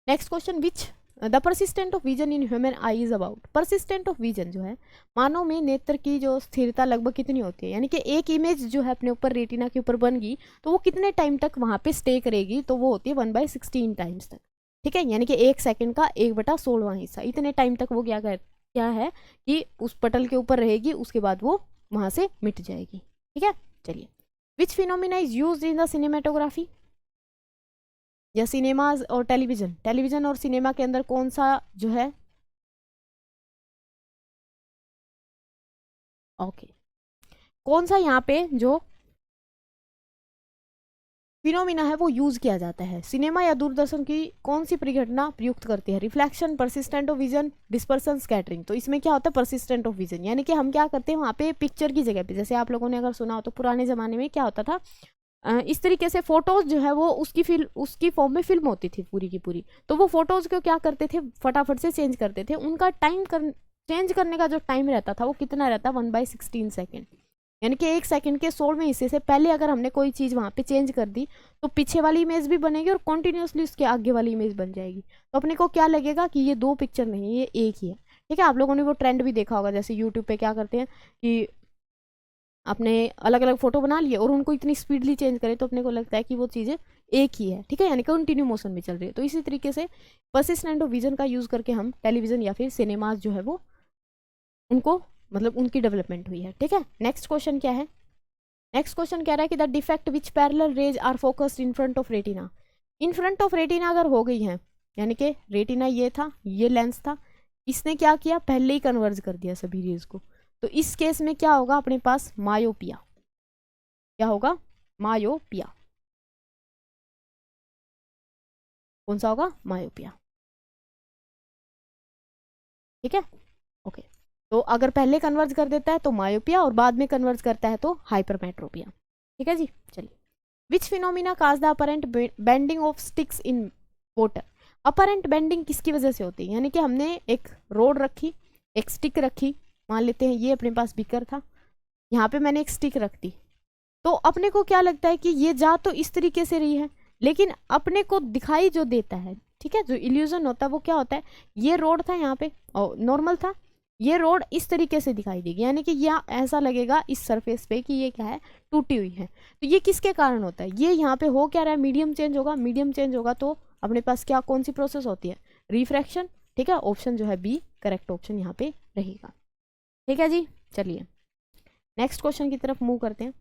next question, which the persistent of vision in human eye is about. Persistent of vision जो है, मानव में नेत्र की जो स्थिरता लगभग कितनी होती है, यानी कि एक इमेज जो है अपने ऊपर रेटिना के ऊपर बन गई, तो वो कितने टाइम तक वहां पे स्टे करेगी, तो वो होती है 1/16 टाइम्स तक। ठीक है, यानी कि 1 सेकंड का 1/16वां हिस्सा, इतने टाइम तक वो क्या है कि उस पटल के ऊपर रहेगी, उसके बाद वो वहां से मिट जाएगी। ठीक है, चलिए, which phenomena is used in the cinematography, या सिनेमाज और टेलीविजन, टेलीविजन और सिनेमा के अंदर कौन सा जो है, ओके, कौन सा यहाँ पे जो फिनोमिना है वो यूज किया जाता है। सिनेमा या दूरदर्शन की कौन सी परिघटना प्रयुक्त करती है? Reflection, persistent of vision, dispersion, scattering. तो इसमें क्या होता है? परसिस्टेंट ऑफ विजन, यानी कि हम क्या करते हैं वहाँ पे पिक्चर की जगह पे, जैसे आप लोगों ने अगर सुना हो तो पुराने जमाने में क्या होता था, इस तरीके से फोटोज जो है वो उसकी फॉर्म में फिल्म होती थी पूरी की पूरी, तो वो फोटोज को क्या करते थे, फटाफट से चेंज करते थे। उनका चेंज करने का जो टाइम रहता था वो कितना रहता, 1/16 यानी कि 1 सेकंड के 16वें हिस्से से पहले अगर हमने कोई चीज़ वहाँ पे चेंज कर दी तो पीछे वाली इमेज भी बनेगी और कॉन्टिन्यूसली उसके आगे वाली इमेज बन जाएगी। तो अपने को क्या लगेगा कि ये दो पिक्चर नहीं, ये एक ही है। ठीक है, आप लोगों ने वो ट्रेंड भी देखा होगा, जैसे यूट्यूब पे क्या करते हैं कि अपने अलग अलग फोटो बना लिए और उनको इतनी स्पीडली चेंज करें तो अपने को लगता है कि वो चीज़ें एक ही है। ठीक है, यानी कंटिन्यू मोशन में चल रही है। तो इसी तरीके से परसिस्टेंट ऑफ विजन का यूज़ करके हम टेलीविज़न या फिर सिनेमाज जो है वो उनको मतलब उनकी डेवलपमेंट हुई है। ठीक है, नेक्स्ट क्वेश्चन क्या है? नेक्स्ट क्वेश्चन कह रहा है कि the defect which parallel rays are focused in front of retina. In front of retina अगर हो गई है, यानी कि रेटिना ये था, ये लेंस था, इसने क्या किया, पहले ही कन्वर्ज कर दिया सभी रेज को, तो इस केस में क्या होगा अपने पास? मायोपिया। क्या होगा? मायोपिया। कौन सा होगा? मायोपिया। ठीक है, ओके। तो अगर पहले कन्वर्ज कर देता है तो मायोपिया, और बाद में कन्वर्ज करता है तो हाइपरमेट्रोपिया। ठीक है जी, चलिए। Which phenomena cause the apparent bending of sticks in water. Apparent bending किसकी वजह से होती है? यानी कि हमने एक रोड रखी, एक स्टिक रखी, मान लेते हैं ये अपने पास बीकर था, यहाँ पे मैंने एक स्टिक रख दी, तो अपने को क्या लगता है कि ये जा तो इस तरीके से रही है, लेकिन अपने को दिखाई जो देता है, ठीक है, जो इल्यूजन होता है वो क्या होता है, ये रोड था यहाँ पे और नॉर्मल था, ये रोड इस तरीके से दिखाई देगी, यानी कि यह ऐसा लगेगा इस सरफेस पे कि ये क्या है, टूटी हुई है। तो ये किसके कारण होता है? ये यहाँ पे हो क्या रहा है, मीडियम चेंज होगा, मीडियम चेंज होगा तो अपने पास क्या कौन सी प्रोसेस होती है? रिफ्रैक्शन। ठीक है, ऑप्शन जो है बी करेक्ट ऑप्शन यहाँ पे रहेगा। ठीक है जी, चलिए नेक्स्ट क्वेश्चन की तरफ मूव करते हैं।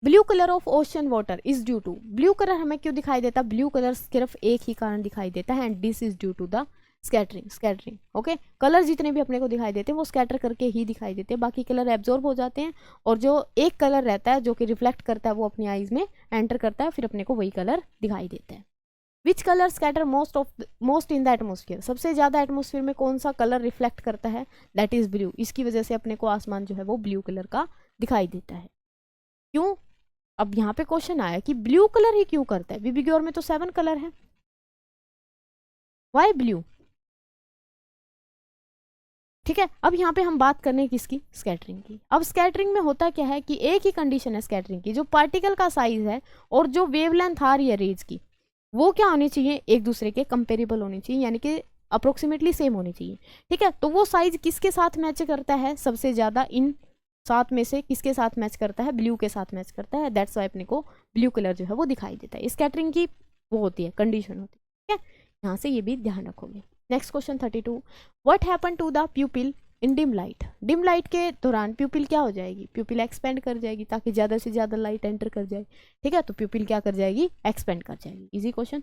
Blue colour of ocean water is due to. Blue colour हमें क्यों दिखाई देता? ब्लू कलर सिर्फ एक ही कारण दिखाई देता है, and this is due to the scattering. Scattering, okay. Colour जितने भी अपने को दिखाई देते हैं वो स्कैटर करके ही दिखाई देते हैं, बाकी कलर एब्जॉर्ब हो जाते हैं, और जो एक कलर रहता है जो कि रिफ्लेक्ट करता है वो अपनी आईज में एंटर करता है, फिर अपने को वही कलर दिखाई देता है। Which colour scatter most in the atmosphere. सबसे ज्यादा एटमोसफियर में कौन सा कलर रिफ्लेक्ट करता है? That is blue. इसकी वजह से अपने को आसमान जो है वो ब्लू कलर का दिखाई देता है। क्यों? अब यहाँ पे क्वेश्चन आया कि ब्लू कलर ही क्यों करता है? बीबीग्योर में तो 7 कलर है, वाई ब्लू? ठीक है, अब यहाँ पे हम बात करने हैं किसकी? स्कैटरिंग की। अब स्कैटरिंग में होता क्या है कि एक ही कंडीशन है स्कैटरिंग की, जो पार्टिकल का साइज है और जो वेवलेंथ आ रही है रेज की, वो क्या होनी चाहिए? एक दूसरे के कंपेरेबल होनी चाहिए, यानी कि अप्रोक्सीमेटली सेम होनी चाहिए। ठीक है, तो वो साइज किसके साथ मैच करता है? सबसे ज्यादा इन 7 में से किसके साथ मैच करता है? ब्लू के साथ मैच करता है, दैट्स वाई अपने को ब्लू कलर जो है वो दिखाई देता है। स्कैटरिंग की वो होती है, कंडीशन होती है। ठीक है, यहाँ से ये भी ध्यान रखोगे। Next question 32, what happen to the pupil in dim light. Dim light के दौरान प्यूपिल क्या हो जाएगी? प्यूपिल एक्सपेंड कर जाएगी ताकि ज़्यादा से ज़्यादा लाइट एंटर कर जाए। ठीक है, तो प्यूपिल क्या कर जाएगी? एक्सपेंड कर जाएगी। Easy question.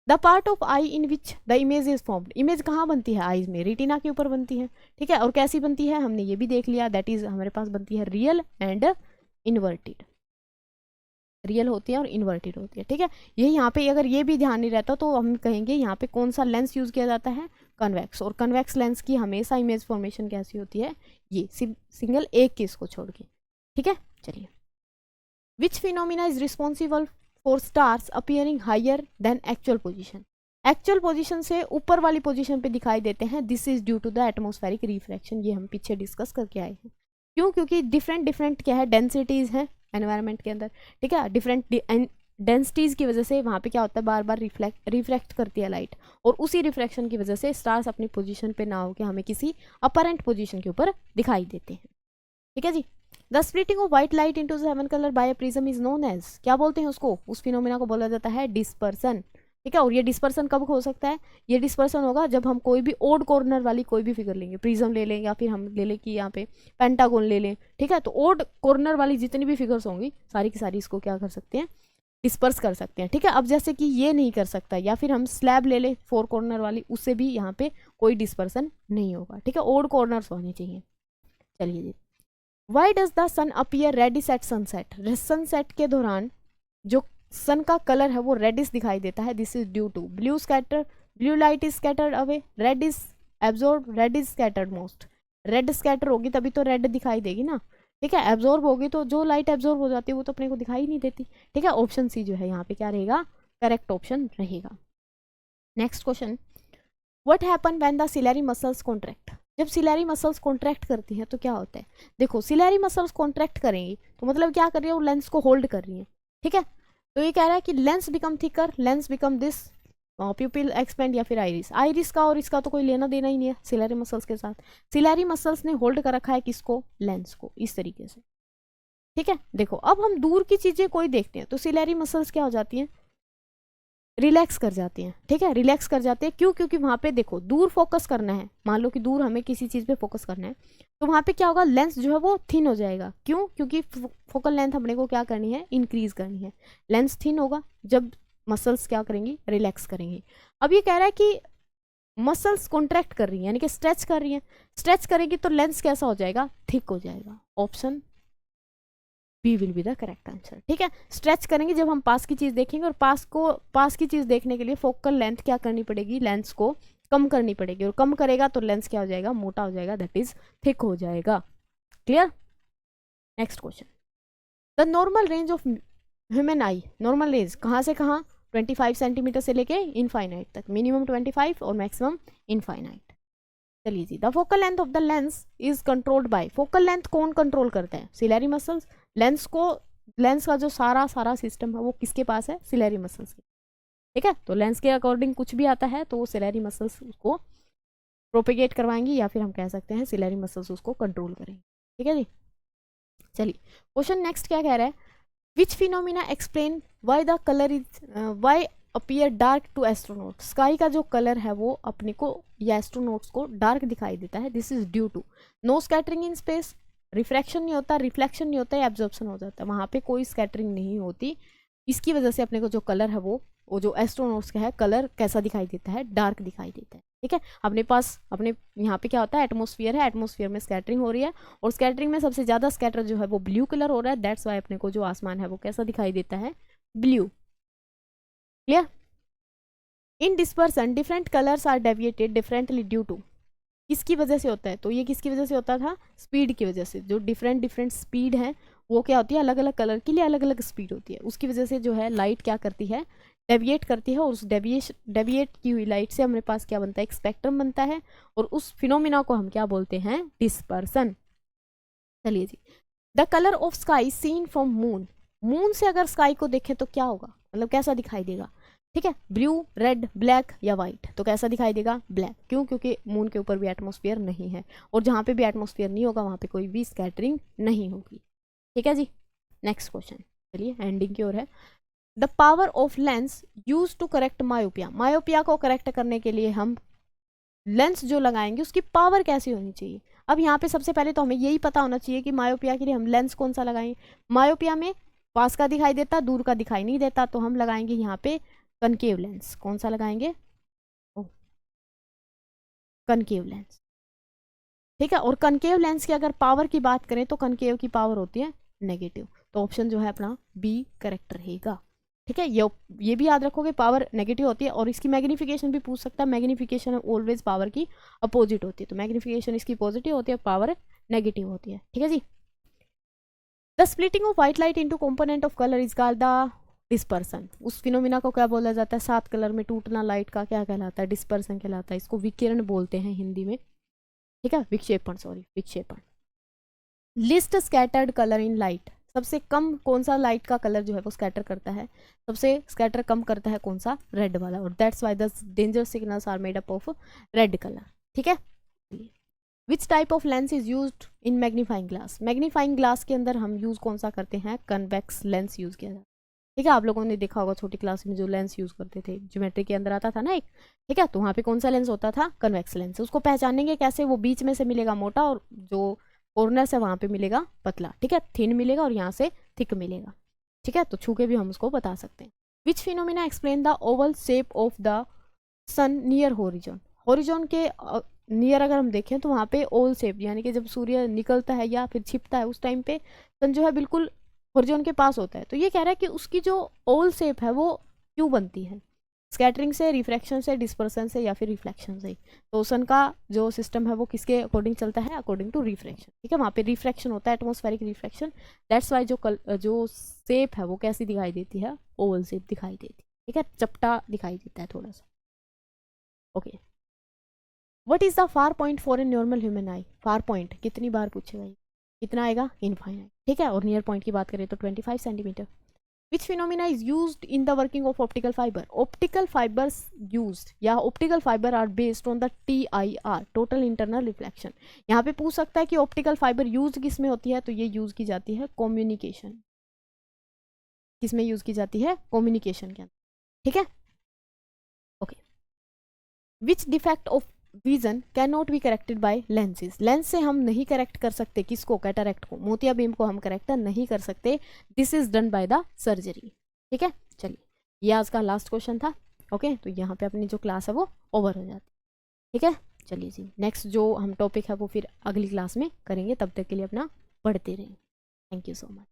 The part of I in which the image is formed. Image कहाँ बनती है? आईज में, रेटिना के ऊपर बनती है। ठीक है, और कैसी बनती है हमने ये भी देख लिया, दैट इज हमारे पास बनती है रियल एंड इन्वर्टेड। रियल होती है और इन्वर्टेड होती है। ठीक है, ये यहाँ पे अगर ये भी ध्यान नहीं रहता तो हम कहेंगे यहाँ पे कौन सा लेंस यूज किया जाता है? कन्वेक्स। और कन्वेक्स लेंस की हमेशा इमेज फॉर्मेशन कैसी होती है? ये सिंगल एक केस को छोड़ के। ठीक है, चलिए। Which phenomena is responsible for stars appearing higher than actual position. Actual position से ऊपर वाली पोजिशन पे दिखाई देते हैं, this is due to the atmospheric refraction. ये हम पीछे डिस्कस करके आए हैं। क्यों? क्योंकि डिफरेंट डिफरेंट क्या है, डेंसिटीज है एनवायरनमेंट के अंदर। ठीक है, डिफरेंट डेंसिटीज की वजह से वहाँ पे क्या होता है, बार बार रिफ्लेक्ट करती है लाइट, और उसी रिफ्लेक्शन की वजह से स्टार्स अपनी पोजीशन पे ना होकर हमें किसी अपरेंट पोजीशन के ऊपर दिखाई देते हैं। ठीक है जी। The splitting of white light into 7 colour by a prism is known as. क्या बोलते हैं उसको? उस फिनोमेना को बोला जाता है डिस्पर्सन। ठीक है, और ये डिस्पर्सन कब हो सकता है? ये डिस्पर्सन होगा जब हम कोई भी ओड कॉर्नर वाली कोई भी फिगर लेंगे, प्रिज्म ले लें या फिर हम ले लें कि यहाँ पे पेंटागोन ले लें। ठीक है, तो ओड कॉर्नर वाली जितनी भी फिगर्स होंगी सारी की सारी इसको क्या कर सकते हैं? डिस्पर्स कर सकते हैं। ठीक है, अब जैसे कि ये नहीं कर सकता, या फिर हम स्लैब ले लें 4 कॉर्नर वाली, उससे भी यहाँ पे कोई डिस्पर्सन नहीं होगा। ठीक है, ओड कॉर्नर्स होने चाहिए। चलिए जी। Why does the sun appear reddish at sunset. Sunset के दौरान जो सन का कलर है वो रेडिश दिखाई देता है, this is due to blue light is scattered away, red is absorb, red is scattered most. Red scatter होगी तभी तो रेड दिखाई देगी ना, ठीक है। एब्जॉर्ब होगी तो जो लाइट एब्जॉर्ब हो जाती है वो तो अपने को दिखाई नहीं देती, ठीक है। ऑप्शन सी जो है यहाँ पे क्या रहेगा, करेक्ट ऑप्शन रहेगा। Next question, what happen when the ciliary muscles contract. जब सिलेरी मसल्स कॉन्ट्रैक्ट करती हैं तो क्या होता है, देखो सिलेरी मसल्स कॉन्ट्रैक्ट करेंगी तो मतलब क्या कर रही है, वो लेंस को होल्ड कर रही है, ठीक है। तो ये कह रहा है कि lens become thicker, lens become this, प्यूपिल expand या फिर आइरिस। आइरिस का और इसका तो कोई लेना देना ही नहीं है सिलेरी मसल्स के साथ। सिलेरी मसल्स ने होल्ड कर रखा है किसको, लेंस को, इस तरीके से, ठीक है। देखो अब हम दूर की चीजें कोई देखते हैं तो सिलेरी मसल्स क्या हो जाती हैं, रिलैक्स कर जाती हैं, ठीक है, रिलैक्स कर जाते हैं। क्यों, क्योंकि वहां पे देखो दूर फोकस करना है, मान लो कि दूर हमें किसी चीज पे फोकस करना है तो वहां पे क्या होगा, लेंस जो है वो थिन हो जाएगा। क्यों, क्योंकि फोकल लेंथ अपने को क्या करनी है, इंक्रीज करनी है। लेंस थिन होगा जब मसल्स क्या करेंगी, रिलैक्स करेंगी। अब ये कह रहा है कि मसल्स कॉन्ट्रैक्ट कर रही है यानी कि स्ट्रेच कर रही है, स्ट्रेच करेगी तो लेंस कैसा हो जाएगा, थिक हो जाएगा। Option B will be the correct answer, ठीक है। स्ट्रेच करेंगे जब हम पास की चीज देखेंगे, और पास की चीज देखने के लिए फोकल लेंथ क्या करनी पड़ेगी, लेंस को कम करनी पड़ेगी, और कम करेगा तो लेंस क्या हो जाएगा, मोटा हो जाएगा, दैट इज थिक हो जाएगा। Clear. Next question, the normal range of human I, normal range कहाँ से कहाँ, 25 सेंटीमीटर से लेके इनफाइनाइट तक, मिनिमम 25 और मैक्सिमम इनफाइनाइट। चलिए जी, the focal length of the lens is controlled by, focal length कौन कंट्रोल करते हैं, सिलेरी मसल्स। लेंस को, लेंस का जो सारा सिस्टम है वो किसके पास है, सिलेरी मसल्स के, ठीक है। तो लेंस के अकॉर्डिंग कुछ भी आता है तो वो सिलेरी मसल्स उसको प्रोपेगेट करवाएंगी, या फिर हम कह सकते हैं सिलेरी मसल्स उसको कंट्रोल करेंगे, ठीक है जी। चलिए क्वेश्चन नेक्स्ट क्या कह रहा है, which phenomena explain why the colour is why appear dark to astronaut. Sky का जो कलर है वो अपने को या एस्ट्रोनॉट्स को डार्क दिखाई देता है, this is due to no scattering in space, refraction नहीं होता, रिफ्लेक्शन नहीं होता, एब्जॉर्प्शन हो जाता है, वहाँ पे कोई स्कैटरिंग नहीं होती। इसकी वजह से अपने को जो कलर है वो जो एस्ट्रोनॉट्स का है कलर कैसा दिखाई देता है, डार्क दिखाई देता है, ठीक है। अपने पास अपने यहाँ पे क्या होता है, एटमोसफियर है, एटमोसफियर में स्कैटरिंग हो रही है, और स्कैटरिंग में सबसे ज़्यादा स्कैटर जो है वो ब्लू कलर हो रहा है, दैट्स वाई अपने को जो आसमान है वो कैसा दिखाई देता है, blue. Clear. In dispersion different colours are deviated differently due to, किसकी वजह से होता है, तो ये किसकी वजह से होता था, स्पीड की वजह से। जो डिफरेंट स्पीड है वो क्या होती है, अलग अलग कलर के लिए अलग अलग स्पीड होती है, उसकी वजह से जो है लाइट क्या करती है, डेविएट करती है, और उस डेविएट की हुई लाइट से हमारे पास क्या बनता है, एक स्पेक्ट्रम बनता है, और उस फिनोमिना को हम क्या बोलते हैं, डिस्पर्सन। चलिए जी, the colour of sky seen from moon, moon से अगर स्काई को देखें तो क्या होगा, मतलब कैसा दिखाई देगा, ठीक है। ब्लू, रेड, ब्लैक या वाइट, तो कैसा दिखाई देगा, ब्लैक। क्यों, क्योंकि मून के ऊपर भी एटमॉस्फेयर नहीं है, और जहाँ पे भी एटमॉस्फेयर नहीं होगा वहाँ पे कोई भी स्कैटरिंग नहीं होगी, ठीक है जी। नेक्स्ट क्वेश्चन, चलिए एंडिंग की ओर है। The power of lens use to correct myopia, myopia को करेक्ट करने के लिए हम लेंस जो लगाएंगे उसकी पावर कैसी होनी चाहिए। अब यहाँ पे सबसे पहले तो हमें यही पता होना चाहिए कि मायोपिया के लिए हम लेंस कौन सा लगाएंगे। मायोपिया में पास का दिखाई देता, दूर का दिखाई नहीं देता, तो हम लगाएंगे यहाँ पे कनकेव लेंस। कौन सा लगाएंगे, कनकेव लेंस, ठीक है। और कनकेव लेंस की अगर पावर की बात करें तो कनकेव की पावर होती है नेगेटिव, तो ऑप्शन जो है अपना बी करेक्ट रहेगा, ठीक है। ये भी याद रखोगे, पावर नेगेटिव होती है, और इसकी मैग्निफिकेशन भी पूछ सकता है, मैग्निफिकेशन ऑलवेज पावर की अपोजिट होती है, तो मैग्निफिकेशन इसकी पॉजिटिव होती है, पावर नेगेटिव होती है, ठीक है जी। The splitting of white light into component of colour is called the dispersion. उस फिनोमिना को क्या बोला जाता है, 7 कलर में टूटना लाइट का क्या कहलाता है, डिस्पर्सन कहलाता है। इसको विकिरण बोलते हैं हिंदी में, ठीक है, विक्षेपण, सॉरी विक्षेपण। List scattered colour in light, सबसे कम कौन सा लाइट का कलर जो है वो स्कैटर करता है, सबसे स्कैटर कम करता है कौन सा, रेड वाला, और that's why the danger signals are made up of red colour, ठीक है। Which type of lens is used in magnifying glass, magnifying glass के अंदर हम यूज कौन सा करते हैं, कन्वेक्स लेंस यूज किया जाता है, ठीक है। आप लोगों ने देखा होगा छोटी क्लास में जो लेंस यूज करते थे, ज्योमेट्री के अंदर आता था ना एक, ठीक है, तो वहाँ पे कौन सा लेंस होता था, कन्वेक्स लेंस। उसको पहचानेंगे कैसे, वो बीच में से मिलेगा मोटा, और जो कॉर्नर से वहाँ पे मिलेगा पतला, ठीक है, थिन मिलेगा, और यहाँ से थिक मिलेगा, ठीक है। तो छू के भी हम उसको बता सकते हैं। Which phenomena explain the oval shape of the sun near horizon, horizon के नियर अगर हम देखें तो वहाँ पे ओवल शेप, यानी कि जब सूर्य निकलता है या फिर छिपता है उस टाइम पे सन जो है बिल्कुल होरिजोन के पास होता है। तो ये कह रहा है कि उसकी जो ओवल शेप है वो क्यों बनती है, स्कैटरिंग से, रिफ्रैक्शन से, डिस्पर्सन से, या फिर रिफ्लेक्शन से। तो सन का जो सिस्टम है वो किसके अकॉर्डिंग चलता है, अकॉर्डिंग टू रिफ्रैक्शन। ठीक है, वहाँ पे रिफ्रैक्शन होता है, एटमॉस्फेरिक रिफ्रैक्शन। दैट्स वाई जो शेप है वो कैसी दिखाई देती है, ओवल शेप दिखाई देती है। ठीक है, चपटा दिखाई देता है थोड़ा सा। Okay, what is the far point for a normal human I. Far point कितनी बार पूछेगा ये, कितना आएगा, इनफाइनाइट। ठीक है, और नियर पॉइंट की बात करें तो 25 centimetre. Which phenomena is used in the working of optical fiber? Optical fibers used या optical fiber are based on the TIR, total internal reflection। यहाँ पे पूछ सकता है कि optical fiber यूज किस में होती है, तो ये यूज की जाती है communication। किस में यूज की जाती है, communication के अंदर। ठीक है, okay. Which defect of vision can not be corrected bye lenses. Lens से हम नहीं करेक्ट कर सकते किसको, कैटरैक्ट को, मोतिया बीम को हम करेक्ट नहीं कर सकते। This is done by the surgery. ठीक है, चलिए ये आज का लास्ट क्वेश्चन था। ओके, तो यहाँ पे अपनी जो क्लास है वो ओवर हो जाती है। ठीक है, चलिए जी, नेक्स्ट जो हम टॉपिक है वो फिर अगली क्लास में करेंगे। तब तक के लिए अपना पढ़ते रहें। Thank you so much.